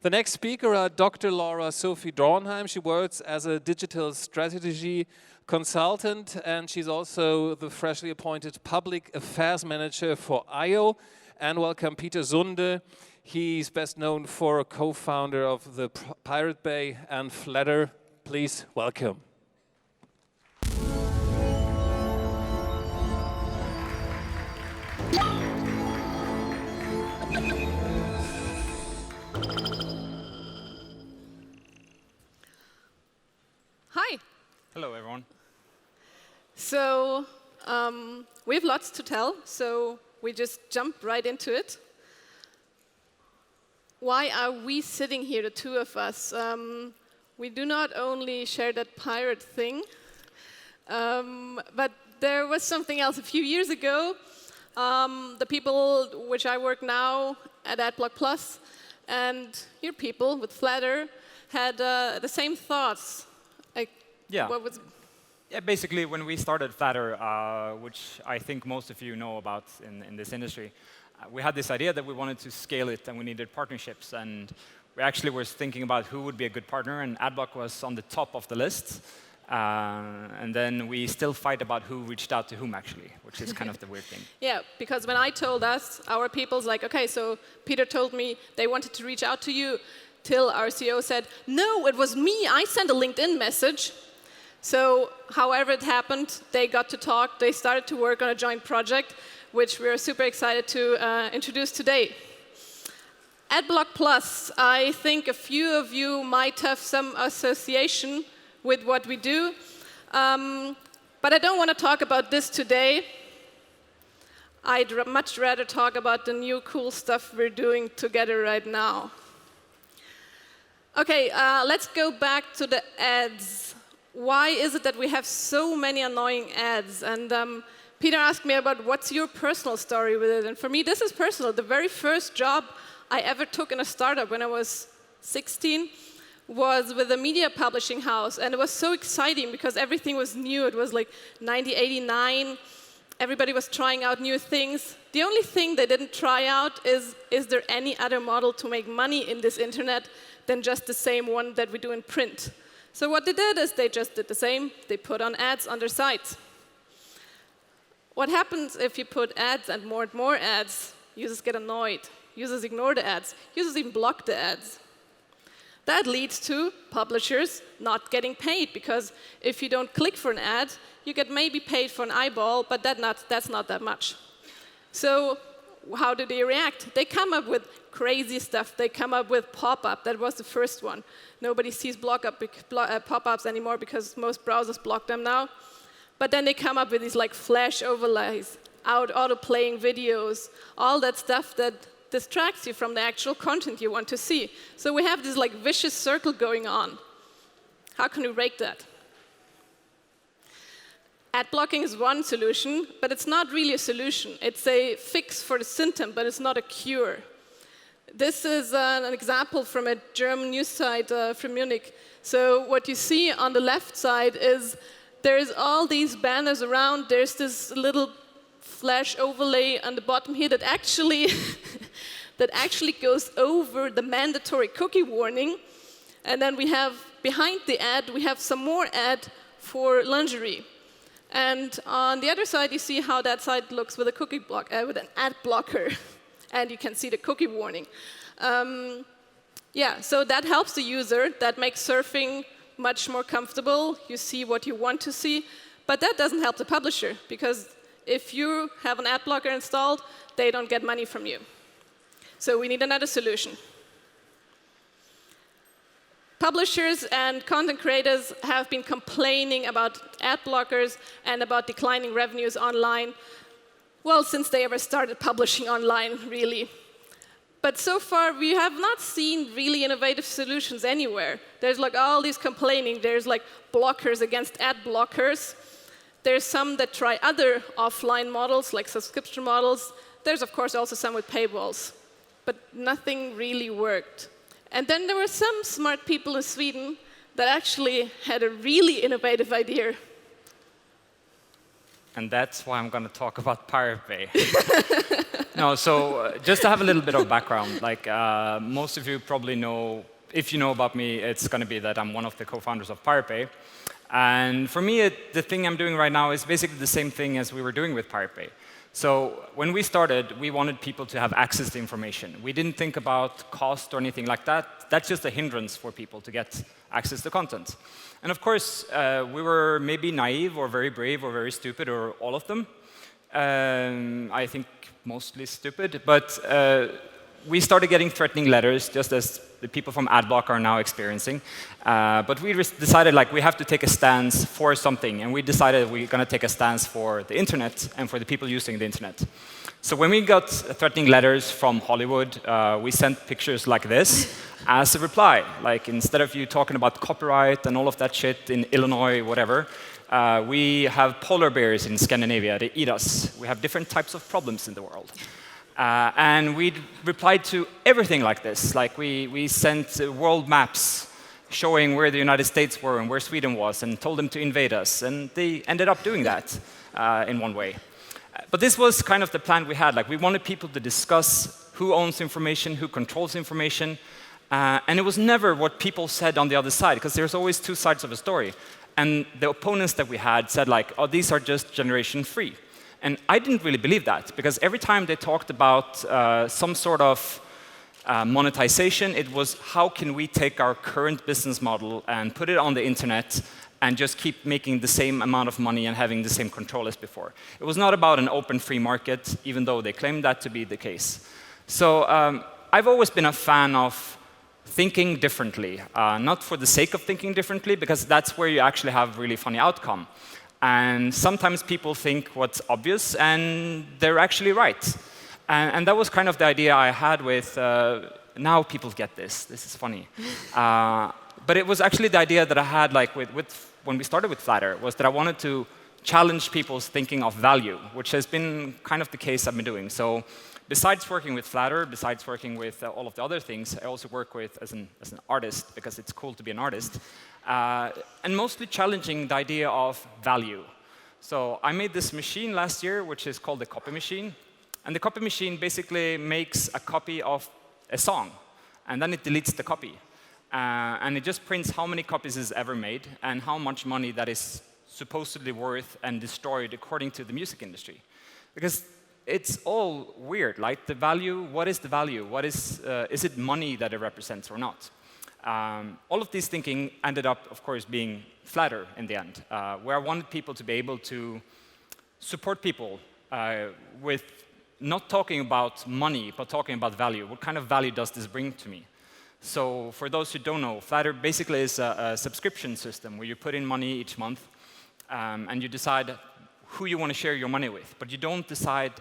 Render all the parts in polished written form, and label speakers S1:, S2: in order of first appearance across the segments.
S1: The next speaker, Dr. Sophie Dornheim. She works as a digital strategy consultant, and she's also the freshly appointed public affairs manager for Eyeo. And welcome Peter Sunde. He's best known for a co-founder of the Pirate Bay and Flattr. Please welcome.
S2: Hi.
S3: Hello, everyone.
S2: So we have lots to tell, so we just jump right into it. Why are we sitting here, the two of us? We do not only share that pirate thing, but there was something else. A few years ago, the people which I work now at Adblock Plus and your people with Flattr had the same thoughts.
S3: Yeah.
S2: What was
S3: Yeah, basically, when we started Flattr, which I think most of you know about in this industry, we had this idea that we wanted to scale it and we needed partnerships. And we actually were thinking about who would be a good partner, and Adblock was on the top of the list. And then we still fight about who reached out to whom, actually, which is kind of the weird thing.
S2: Yeah, because when I told us, our people's like, OK, so Peter told me they wanted to reach out to you, till our CEO said, no, it was me. I sent a LinkedIn message. So however it happened, they got to talk. They started to work on a joint project, which we're super excited to introduce today. Adblock Plus, I think a few of you might have some association with what we do. But I don't want to talk about this today. I'd much rather talk about the new cool stuff we're doing together right now. OK, let's go back to the ads. Why is it that we have so many annoying ads? And Peter asked me about what's your personal story with it. And for me, this is personal. The very first job I ever took in a startup when I was 16 was with a media publishing house. And it was so exciting because everything was new. It was like 1989. Everybody was trying out new things. The only thing they didn't try out is there any other model to make money in this internet than just the same one that we do in print? So what they did is they just did the same. They put on ads on their sites. What happens if you put ads and more ads? Users get annoyed. Users ignore the ads. Users even block the ads. That leads to publishers not getting paid, because if you don't click for an ad, you get maybe paid for an eyeball, but that's not that much. So how do they react? They come up with crazy stuff. They come up with pop-up. That was the first one. Nobody sees pop-ups anymore because most browsers block them now. But then they come up with these like flash overlays, auto-playing videos, all that stuff that distracts you from the actual content you want to see. So we have this like vicious circle going on. How can we break that? Ad blocking is one solution, but it's not really a solution. It's a fix for the symptom, but it's not a cure. This is an example from a German news site from Munich. So what you see on the left side is there's all these banners around. There's this little flash overlay on the bottom here that actually goes over the mandatory cookie warning. And then we have, behind the ad, we have some more ad for lingerie. And on the other side, you see how that site looks with a with an ad blocker. And you can see the cookie warning. Yeah, so that helps the user. That makes surfing much more comfortable. You see what you want to see. But that doesn't help the publisher, because if you have an ad blocker installed, they don't get money from you. So we need another solution. Publishers and content creators have been complaining about ad blockers and about declining revenues online, well, since they ever started publishing online, really. But so far, we have not seen really innovative solutions anywhere. There's like all these complaining. There's like blockers against ad blockers. There's some that try other offline models, like subscription models. There's, of course, also some with paywalls. But nothing really worked. And then there were some smart people in Sweden that actually had a really innovative idea.
S3: and that's why I'm going to talk about Pirate Bay. No, so just to have a little bit of background, like most of you probably know, if you know about me, it's going to be that I'm one of the co-founders of Pirate Bay. And for me, the thing I'm doing right now is basically the same thing as we were doing with Pirate Bay. So when we started, we wanted people to have access to information. We didn't think about cost or anything like that. That's just a hindrance for people to get access to content. And of course, we were maybe naive or very brave or very stupid or all of them. I think mostly stupid. But we started getting threatening letters, just as the people from Adblock are now experiencing. But we decided we have to take a stance for something. And we decided we're going to take a stance for the internet and for the people using the internet. So when we got threatening letters from Hollywood, we sent pictures like this as a reply. Like, instead of you talking about copyright and all of that shit in Illinois, whatever, we have polar bears in Scandinavia. They eat us. We have different types of problems in the world. And we replied to everything like this. Like, we sent world maps showing where the United States were and where Sweden was, and told them to invade us. And they ended up doing that in one way. But this was kind of the plan we had. Like, we wanted people to discuss who owns information, who controls information. And it was never what people said on the other side, because there's always two sides of a story. And the opponents that we had said, like, oh, these are just generation free. And I didn't really believe that, because every time they talked about some sort of monetization, it was how can we take our current business model and put it on the internet and just keep making the same amount of money and having the same control as before. It was not about an open free market, even though they claimed that to be the case. So I've always been a fan of thinking differently, not for the sake of thinking differently, because that's where you actually have really funny outcome. And sometimes people think what's obvious, and they're actually right. And that was kind of the idea I had with, now people get this. This is funny. But it was actually the idea that I had when we started with Flattr, was that I wanted to challenge people's thinking of value, which has been kind of the case I've been doing. So besides working with Flattr, besides working with all of the other things, I also work with as an artist, because it's cool to be an artist. And mostly challenging the idea of value. So I made this machine last year, which is called the copy machine. And the copy machine basically makes a copy of a song, and then it deletes the copy. And it just prints how many copies is ever made and how much money that is supposedly worth and destroyed according to the music industry. Because it's all weird, like the value, what is the value? What is it money that it represents or not? All of this thinking ended up, of course, being Flattr in the end, where I wanted people to be able to support people with not talking about money, but talking about value. What kind of value does this bring to me? So for those who don't know, Flattr basically is a subscription system where you put in money each month, and you decide who you want to share your money with. But you don't decide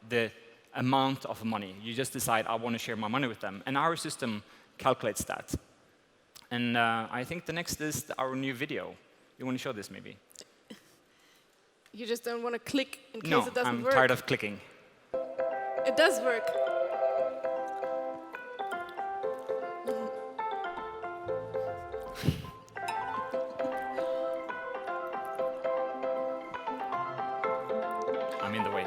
S3: the amount of money. You just decide, I want to share my money with them. And our system calculates that. And I think the next is our new video. You want to show this, maybe?
S2: You just don't want to click in case it doesn't work?
S3: No, I'm tired of clicking.
S2: It does work.
S3: I'm in the way.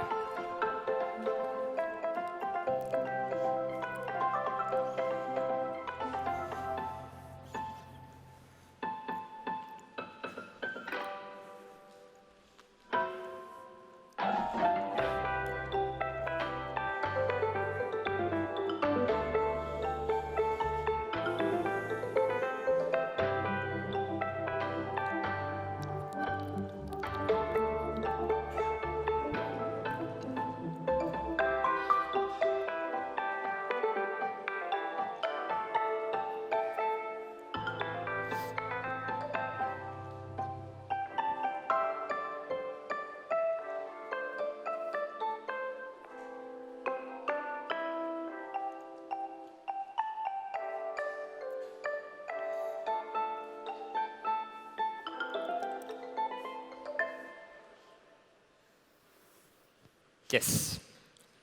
S3: Yes.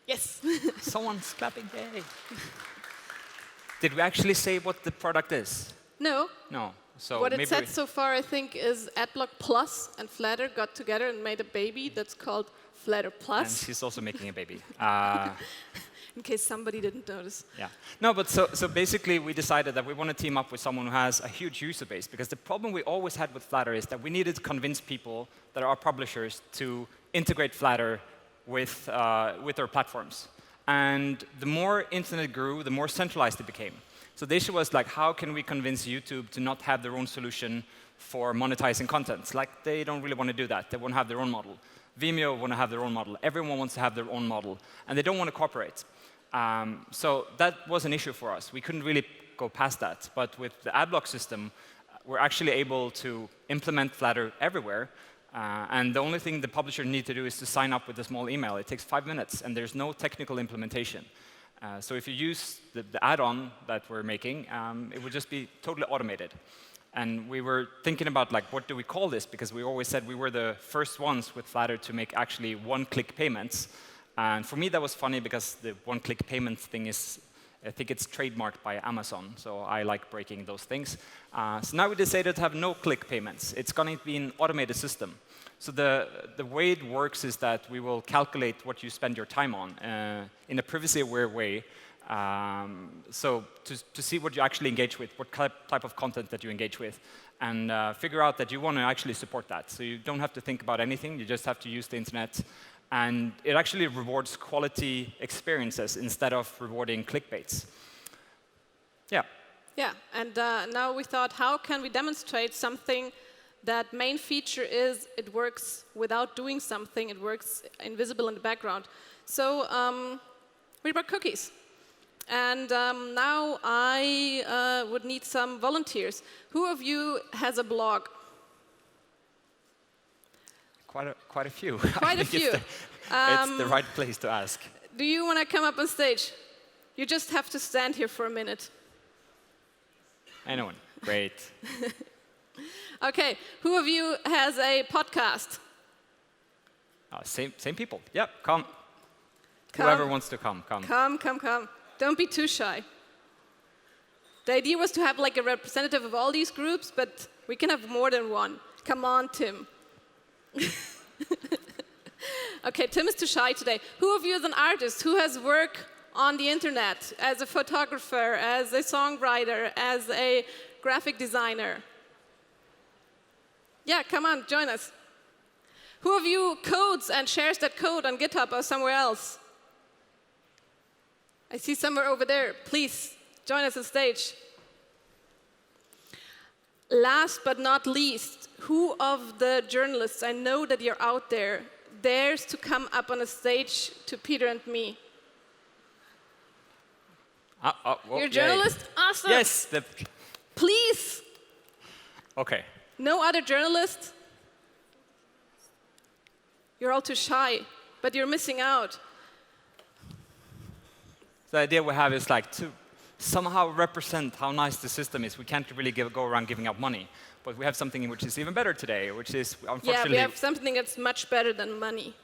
S2: Yes.
S3: Someone's clapping. Yay. Did we actually say what the product is?
S2: No.
S3: No. So
S2: what it
S3: maybe
S2: said so far, I think, is Adblock Plus and Flattr got together and made a baby that's called Flattr Plus.
S3: and she's also making a baby.
S2: In case somebody didn't notice.
S3: Yeah. No, but so basically we decided that we want to team up with someone who has a huge user base, because the problem we always had with Flattr is that we needed to convince people that are publishers to integrate Flattr with their platforms. And the more internet grew, the more centralized it became. So the issue was like, how can we convince YouTube to not have their own solution for monetizing content? Like, they don't really want to do that. They want to have their own model. Vimeo want to have their own model. Everyone wants to have their own model. And they don't want to cooperate. So that was an issue for us. We couldn't really go past that. But with the Adblock system, we're actually able to implement Flattr everywhere. And the only thing the publisher needs to do is to sign up with a small email. It takes 5 minutes, and there's no technical implementation. So if you use the add-on that we're making, it would just be totally automated. And we were thinking about, like, what do we call this? Because we always said we were the first ones with Flattr to make actually one-click payments. And for me, that was funny because the one-click payment thing is, I think it's trademarked by Amazon. So I like breaking those things. So now we decided to have no-click payments. It's going to be an automated system. So the way it works is that we will calculate what you spend your time on in a privacy-aware way. So to see what you actually engage with, what type of content that you engage with, and figure out that you want to actually support that. So you don't have to think about anything. You just have to use the internet. And it actually rewards quality experiences instead of rewarding clickbaits. Yeah.
S2: Yeah, and now we thought, how can we demonstrate something that main feature is it works without doing something, it works invisible in the background. So we brought cookies. And now I would need some volunteers. Who of you has a blog?
S3: Quite a few.
S2: Quite a few.
S3: It's the right place to ask.
S2: Do you want to come up on stage? You just have to stand here for a minute.
S3: Anyone? Great.
S2: OK, who of you has a podcast?
S3: Same people. Yep, come. Whoever wants to come, come.
S2: Come. Don't be too shy. The idea was to have like a representative of all these groups, but we can have more than one. Come on, Tim. OK, Tim is too shy today. Who of you is an artist? Who has work on the internet as a photographer, as a songwriter, as a graphic designer? Yeah, come on, join us. Who of you codes and shares that code on GitHub or somewhere else? I see somewhere over there. Please, join us on stage. Last but not least, who of the journalists, I know that you're out there, dares to come up on a stage to Peter and me? You're a journalist? Yeah. Awesome.
S3: Yes.
S2: Please.
S3: OK.
S2: No other journalist? You're all too shy, but you're missing out.
S3: The idea we have is like to somehow represent how nice the system is. We can't really go around giving out money. But we have something which is even better today, which is, unfortunately...
S2: Yeah, we have something that's much better than money.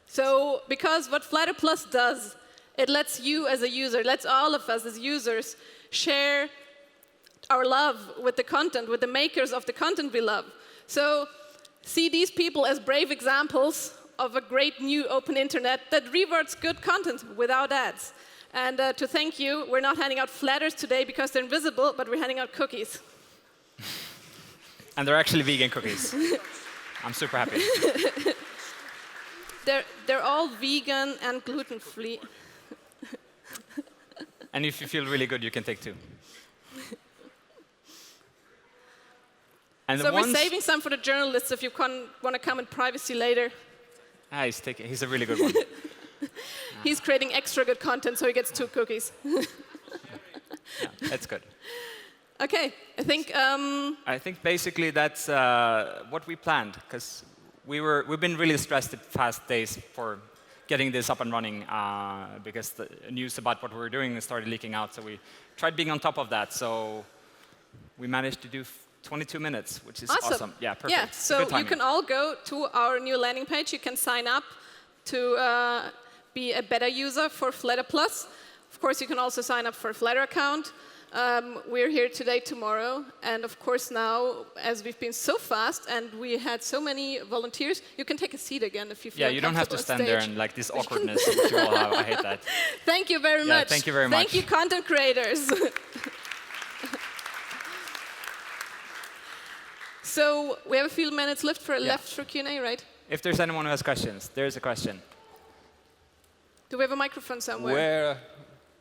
S2: So, because what Flattr Plus does, it lets you as a user, lets all of us as users share our love with the content, with the makers of the content we love. So, see these people as brave examples of a great new open internet that rewards good content without ads. And to thank you, we're not handing out Flattrs today because they're invisible, but we're handing out cookies.
S3: And they're actually vegan cookies. I'm super happy.
S2: They're all vegan and gluten-free.
S3: And if you feel really good, you can take 2. And
S2: so we're saving some for the journalists if you want to come in privacy later.
S3: He's a really good one.
S2: He's creating extra good content, so he gets 2 cookies.
S3: Yeah, that's good.
S2: OK,
S3: I think basically that's what we planned, because we've been really stressed the past days for getting this up and running, because the news about what we were doing started leaking out. So we tried being on top of that. So we managed to do 22 minutes, which is awesome. Yeah, perfect.
S2: Yeah, so you can all go to our new landing page. You can sign up to be a beta user for Flattr Plus. Of course, you can also sign up for a Flattr account. We're here today, tomorrow, and of course now, as we've been so fast and we had so many volunteers, you can take a seat again if you feel
S3: Yeah, you don't have to stand there and like this awkwardness that you all have. I hate that.
S2: Thank you very much.
S3: Thank you very much.
S2: Thank you, content creators. So we have a few minutes left for Q&A, right?
S3: If there's anyone who has questions, there's a question.
S2: Do we have a microphone somewhere?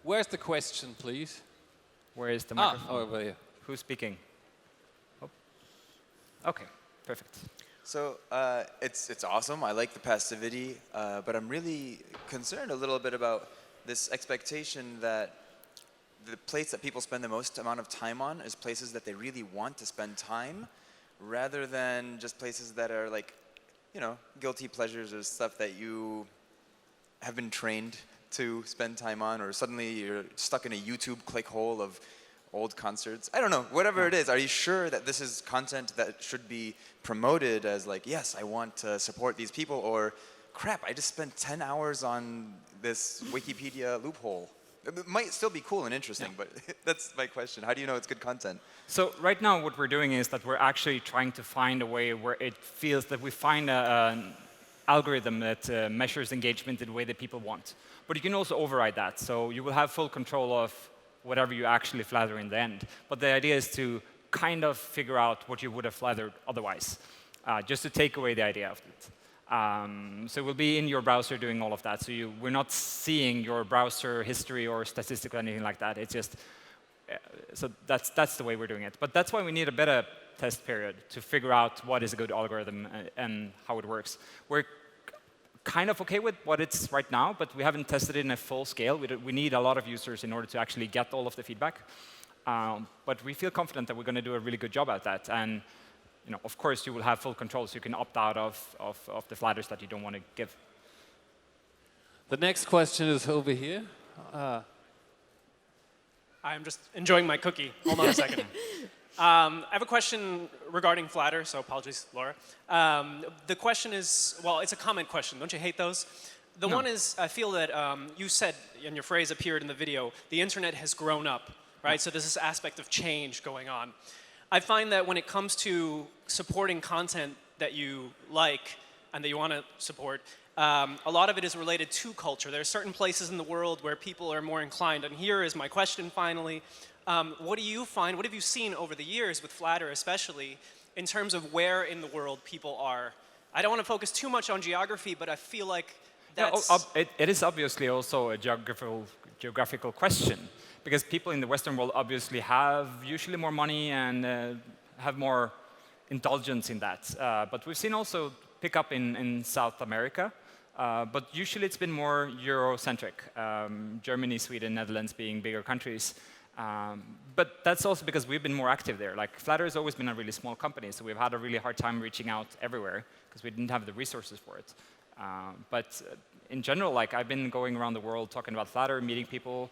S1: Where's the question, please?
S3: Where is the microphone?
S1: Over here.
S3: Who's speaking? Oh. OK, perfect.
S4: So it's awesome. I like the passivity, but I'm really concerned a little bit about this expectation that the place that people spend the most amount of time on is places that they really want to spend time, rather than just places that are like, you know, guilty pleasures or stuff that you have been trained to spend time on, or suddenly you're stuck in a YouTube click hole of old concerts. I don't know, whatever it is. Are you sure that this is content that should be promoted as like, yes, I want to support these people, or crap, I just spent 10 hours on this Wikipedia loophole? It might still be cool and interesting, but that's my question. How do you know it's good content?
S3: So right now what we're doing is that we're actually trying to find a way where it feels that we find an algorithm that measures engagement in the way that people want. But you can also override that. So you will have full control of whatever you actually flatter in the end. But the idea is to kind of figure out what you would have flattered otherwise, just to take away the idea of it. So we'll be in your browser doing all of that. So we're not seeing your browser history or statistics or anything like that. It's just, so that's the way we're doing it. But that's why we need a better test period to figure out what is a good algorithm and how it works. We're kind of OK with what it's right now, but we haven't tested it in a full scale. We need a lot of users in order to actually get all of the feedback. But we feel confident that we're going to do a really good job at that. And you know, of course, you will have full control, so you can opt out of the flatters that you don't want to give.
S1: The next question is over here.
S5: I'm just enjoying my cookie. Hold on a second. I have a question regarding Flattr, so apologies, Laura. The question is, well, it's a comment question. Don't you hate those? The one is, I feel that you said, and your phrase appeared in the video, the internet has grown up, right? So there's this aspect of change going on. I find that when it comes to supporting content that you like and that you want to support, a lot of it is related to culture. There are certain places in the world where people are more inclined. And here is my question finally. What do you find, what have you seen over the years with Flattr especially, in terms of where in the world people are? I don't want to focus too much on geography, but I feel like that's...
S3: Yeah, it is obviously also a geographical question. Because people in the Western world obviously have usually more money and have more indulgence in that. But we've seen also pick up in South America. But usually it's been more Eurocentric. Germany, Sweden, Netherlands being bigger countries. But that's also because we've been more active there. Like Flattr has always been a really small company, so we've had a really hard time reaching out everywhere because we didn't have the resources for it. But in general, like I've been going around the world talking about Flattr, meeting people.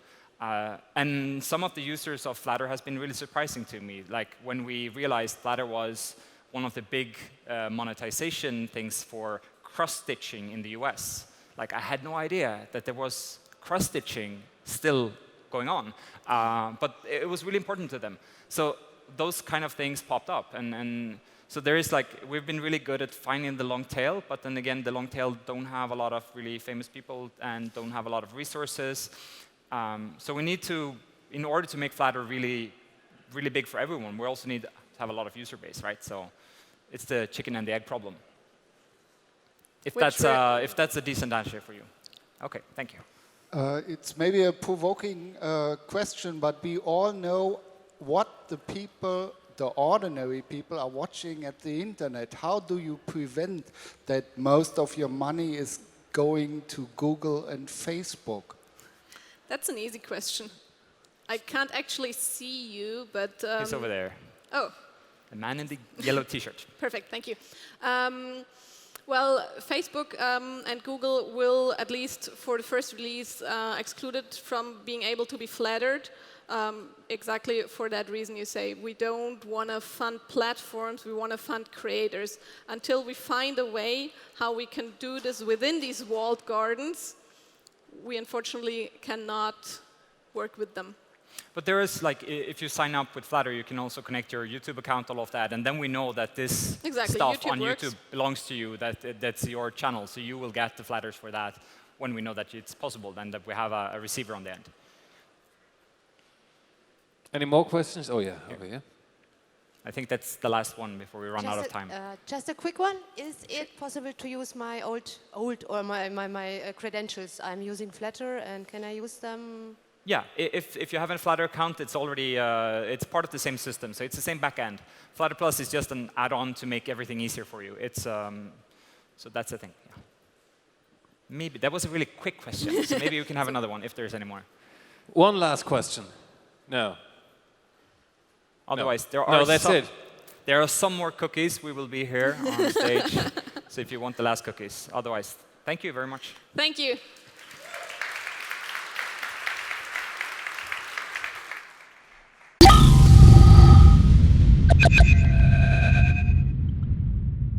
S3: And some of the users of Flattr has been really surprising to me. Like when we realized Flattr was one of the big monetization things for cross-stitching in the US. Like I had no idea that there was cross-stitching still going on. But it was really important to them. So those kind of things popped up. And so there is like, we've been really good at finding the long tail. But then again, the long tail don't have a lot of really famous people and don't have a lot of resources. So we need to, in order to make Flattr really, really big for everyone, we also need to have a lot of user base, right? So it's the chicken and the egg problem. If that's a decent answer for you. OK, thank you.
S6: It's maybe a provoking question, but we all know what the people, the ordinary people, are watching at the internet. How do you prevent that most of your money is going to Google and Facebook?
S2: That's an easy question. I can't actually see you, but...
S3: He's over there.
S2: Oh.
S3: The man in the yellow T-shirt.
S2: Perfect, thank you. Well, Facebook and Google will, at least for the first release, exclude it from being able to be flattered. Exactly for that reason you say. We don't want to fund platforms, we want to fund creators. Until we find a way how we can do this within these walled gardens, we unfortunately cannot work with them.
S3: But there is, like, if you sign up with Flattr, you can also connect your YouTube account, all of that, and then we know that this
S2: Exactly,
S3: stuff
S2: YouTube
S3: on
S2: works.
S3: YouTube belongs to you, that's your channel, so you will get the Flattrs for that when we know that it's possible, then that we have a receiver on the end.
S1: Any more questions? Oh, yeah, over here.
S3: I think that's the last one before we run out of time.
S7: Just a quick one. Is it possible to use my old or my credentials? I'm using Flattr, and can I use them?
S3: Yeah, if you have a Flattr account, it's already it's part of the same system, so it's the same backend. Flattr Plus is just an add-on to make everything easier for you. It's so that's the thing. Yeah. Maybe that was a really quick question, so maybe you can have another one if there's any more.
S1: One last question. No.
S3: Otherwise, there are
S1: no, that's it.
S3: There are some more cookies. We will be here on stage. So if you want the last cookies. Otherwise, thank you very much.
S2: Thank you.